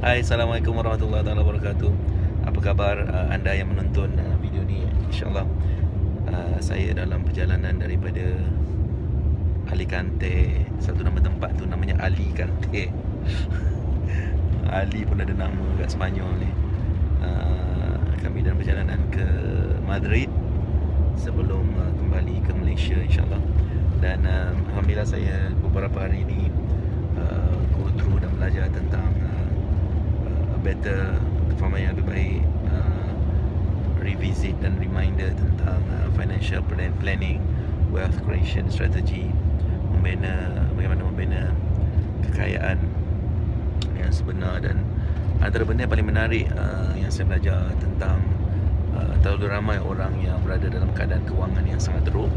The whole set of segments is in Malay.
Hai, Assalamualaikum warahmatullahi wabarakatuh. Apa khabar anda yang menonton video ni? InsyaAllah saya dalam perjalanan daripada Alicante. Satu nama tempat tu namanya Alicante. Ali pun ada nama kat Sepanyol ni. Kami dalam perjalanan ke Madrid sebelum kembali ke Malaysia, insyaAllah. Dan Alhamdulillah saya beberapa hari ni go through dan belajar tentang better performance yang lebih baik, revisit dan reminder tentang financial planning, wealth creation strategy, bagaimana membina kekayaan yang sebenar. Dan antara benda yang paling menarik yang saya belajar tentang terlalu ramai orang yang berada dalam keadaan kewangan yang sangat teruk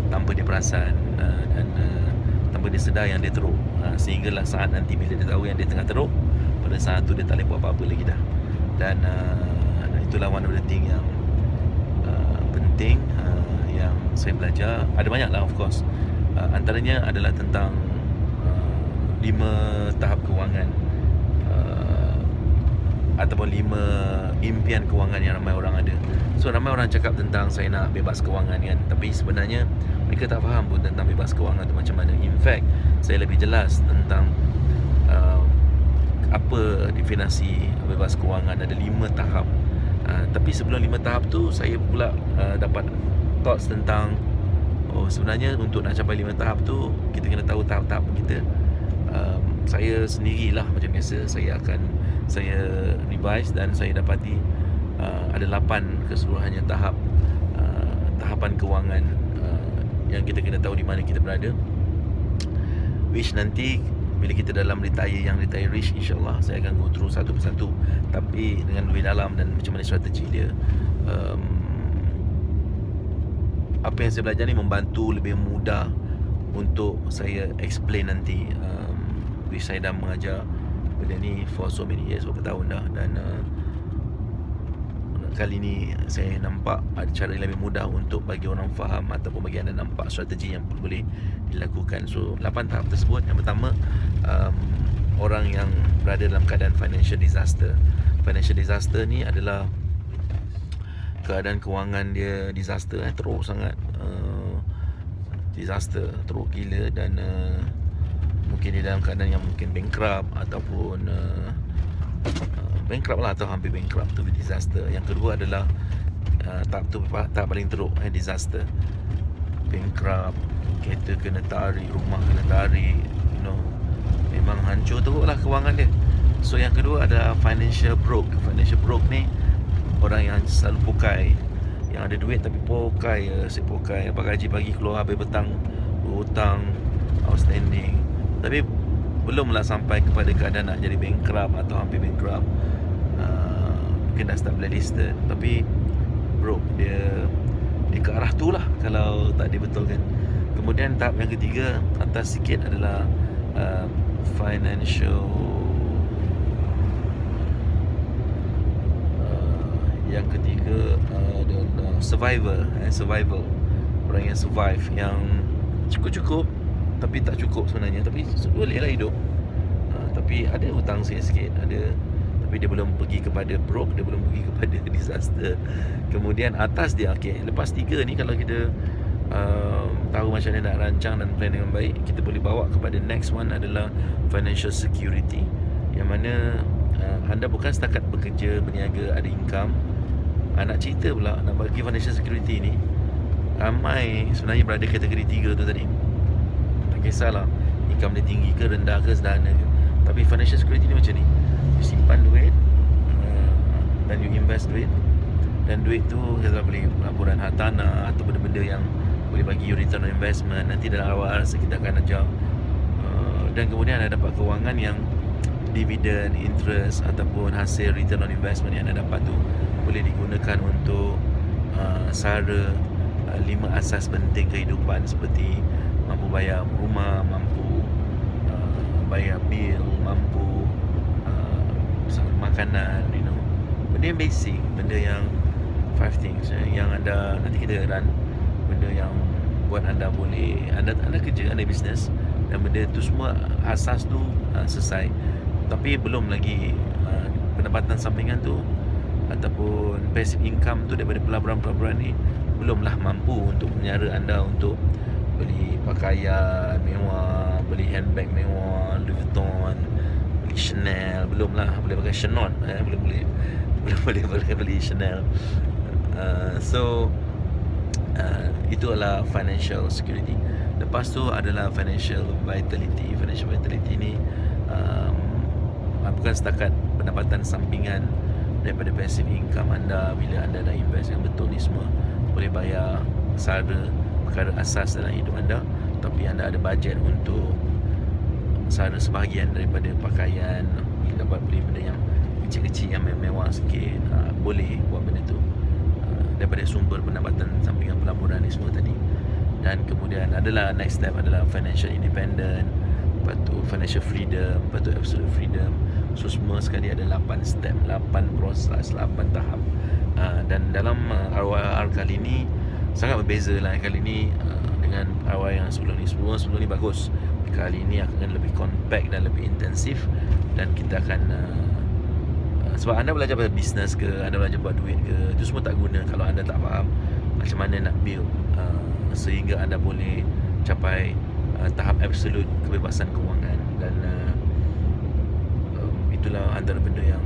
tanpa dia perasan dan tanpa dia sedar yang dia teruk, sehinggalah saat nanti bila dia tahu yang dia tengah teruk, pada saat tu dia tak boleh buat apa-apa lagi dah. Dan itulah one of the thing yang penting yang saya belajar. Ada banyak lah, of course. Antaranya adalah tentang 5 tahap kewangan, ataupun 5 impian kewangan yang ramai orang ada. So ramai orang cakap tentang saya nak bebas kewangan kan, tapi sebenarnya mereka tak faham pun tentang bebas kewangan tu macam mana. In fact, saya lebih jelas tentang apa definisi bebas kewangan. Ada 5 tahap. Tapi sebelum 5 tahap tu, saya pula dapat thoughts tentang sebenarnya untuk nak capai 5 tahap tu, kita kena tahu tahap-tahap kita. Saya sendirilah macam biasa, saya revise dan saya dapati ada 8 keseluruhannya tahapan kewangan yang kita kena tahu di mana kita berada, which nanti bila kita dalam retire rich, insyaAllah saya akan go through satu persatu, tapi dengan lebih dalam dan macam mana strategi dia. Apa yang saya belajar ni membantu lebih mudah untuk saya explain nanti. Which saya dah mengajar benda ni for so many years, beberapa tahun dah. Dan kali ni saya nampak ada cara yang lebih mudah untuk bagi orang faham ataupun bagi anda nampak strategi yang boleh dilakukan. So 8 tahap tersebut. Yang pertama, orang yang berada dalam keadaan financial disaster. Financial disaster ni adalah keadaan kewangan dia disaster, teruk sangat, disaster teruk gila. Dan mungkin dia dalam keadaan yang mungkin bankrupt ataupun bankrupt lah, atau hampir bankrupt. Tu disaster. Yang kedua adalah tahap paling teruk, disaster. Bankrupt, kereta kena tarik, rumah kena tarik, memang hancur teruk lah kewangan dia. So yang kedua adalah financial broke. Financial broke ni orang yang selalu pokai, yang ada duit tapi pokai, asyik pokai, apa gaji pagi keluar habis petang berhutang, outstanding. Tapi belumlah sampai kepada keadaan nak jadi bankrupt atau hampir bankrupt. Mungkin dah start blacklisted, tapi broke, dia ke arah tu lah kalau tak dibetulkan. Kemudian tahap yang ketiga, atas sikit, adalah financial yang ketiga adalah survival. Orang yang survive, yang cukup-cukup tapi tak cukup sebenarnya, tapi boleh lah hidup, tapi ada hutang sikit-sikit, ada, tapi dia belum pergi kepada broke, dia belum pergi kepada disaster. Kemudian atas dia, lepas 3 ni, kalau kita tahu macam mana nak rancang dan plan dengan baik, kita boleh bawa kepada next one, adalah financial security. Yang mana anda bukan setakat bekerja, berniaga, ada income. Nak cerita pula, nak bagi financial security ni, ramai sebenarnya berada kategori 3 tu tadi. Tak kisahlah income dia tinggi ke, rendah ke, sederhana ke, tapi financial security ni macam ni. You simpan duit, dan you invest duit, dan duit tu kita boleh laporan hartanah atau benda-benda yang boleh bagi you return on investment. Nanti dalam awal kita akan ajar. Dan kemudian anda dapat kewangan yang dividen, interest ataupun hasil return on investment yang anda dapat tu boleh digunakan untuk sara 5 asas penting kehidupan, seperti mampu bayar rumah, mampu bayar bil, mampu makanan, benda yang basic, benda yang 5 things yang anda, nanti kita run benda yang buat anda boleh, anda kerja, anda business, dan benda tu semua asas tu selesai. Tapi belum lagi pendapatan sampingan tu ataupun passive income tu daripada pelaburan-pelaburan ni belumlah mampu untuk menyara anda untuk beli pakaian mewah, beli handbag mewah, Louis Vuitton, beli Chanel, belumlah boleh pakai Chanel, belum boleh beli Chanel. Itu adalah financial security. Lepas tu adalah financial vitality. Financial vitality ni bukan setakat pendapatan sampingan daripada passive income anda. Bila anda dah invest yang betul ni semua boleh bayar perkara asas dalam hidup anda, tapi anda ada bajet untuk sebahagian daripada pakaian, dapat beli benda yang kecil-kecil yang mewah sikit, boleh buat benda tu daripada sumber pendapatan sampingan pelaburan ni semua tadi. Dan kemudian adalah next step adalah financial independent, lepas tu financial freedom, lepas tu absolute freedom. So semua sekali ada 8 step, 8 proses, 8 tahap. Dan dalam RYR kali ni sangat berbeza lah. Kali ni dengan RYR yang sebelum ni. Sebelum ni bagus. Kali ni akan lebih compact dan lebih intensif. Dan kita akan sebab anda belajar pasal bisnes ke, anda belajar buat duit ke, itu semua tak guna kalau anda tak faham macam mana nak build sehingga anda boleh capai tahap absolute kebebasan kewangan. Dan itulah antara benda yang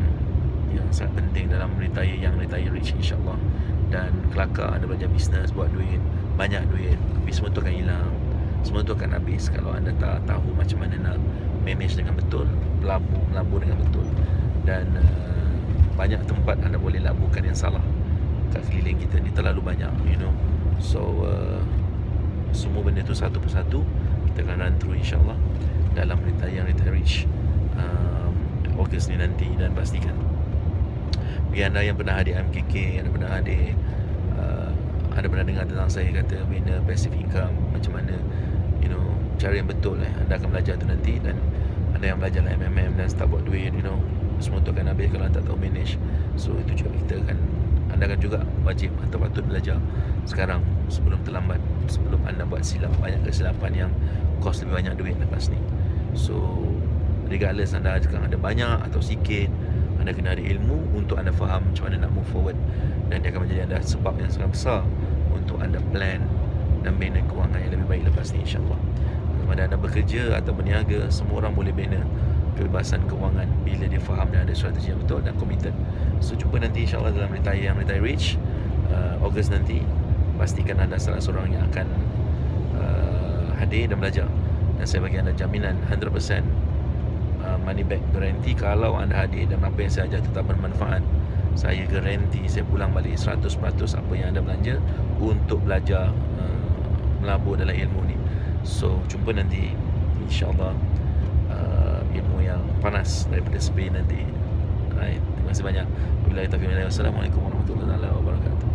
sangat penting dalam retire rich, insyaAllah. Dan kelakar anda belajar bisnes, buat duit, banyak duit, tapi semua tu akan hilang, semua tu akan habis kalau anda tak tahu macam mana nak manage dengan betul, melabur dengan betul. Dan banyak tempat anda boleh laburkan yang salah kat sekeliling kita ni, terlalu banyak, So semua benda tu satu persatu kita akan run through, insyaAllah, dalam retire rich Ogos ni nanti. Dan pastikan bagi anda yang pernah hadir MKK, anda pernah dengar tentang saya kata bina passive income macam mana, cara yang betul, anda akan belajar tu nanti. Dan anda yang belajar lah MMM dan start buat duit, semua tu akan habis kalau anda tak tahu manage. So itu juga anda akan juga wajib atau patut belajar sekarang sebelum terlambat, sebelum anda buat banyak kesilapan yang cost lebih banyak duit lepas ni. So regardless anda sekarang ada banyak atau sikit, anda kena ada ilmu untuk anda faham macam mana nak move forward. Dan dia akan menjadi anda sebab yang sangat besar untuk anda plan dan bina kewangan yang lebih baik lepas ni, insyaAllah. Sama ada anda bekerja atau berniaga, semua orang boleh bina kebebasan kewangan bila dia faham dan ada strategi yang betul dan committed. So jumpa nanti, insyaAllah, dalam retire rich Ogos nanti. Pastikan anda salah seorang yang akan hadir dan belajar. Dan saya bagi anda jaminan 100% money back guarantee. Kalau anda hadir dan apa yang saya ajar tetap bermanfaat, saya garanti saya pulang balik 100% apa yang anda belanja untuk belajar melabur dalam ilmu ni. So jumpa nanti, insyaAllah, ilmu yang panas daripada Spain nanti. Terima kasih banyak. Wabillahi taufiq wal hidayah. Wassalamualaikum warahmatullahi wabarakatuh.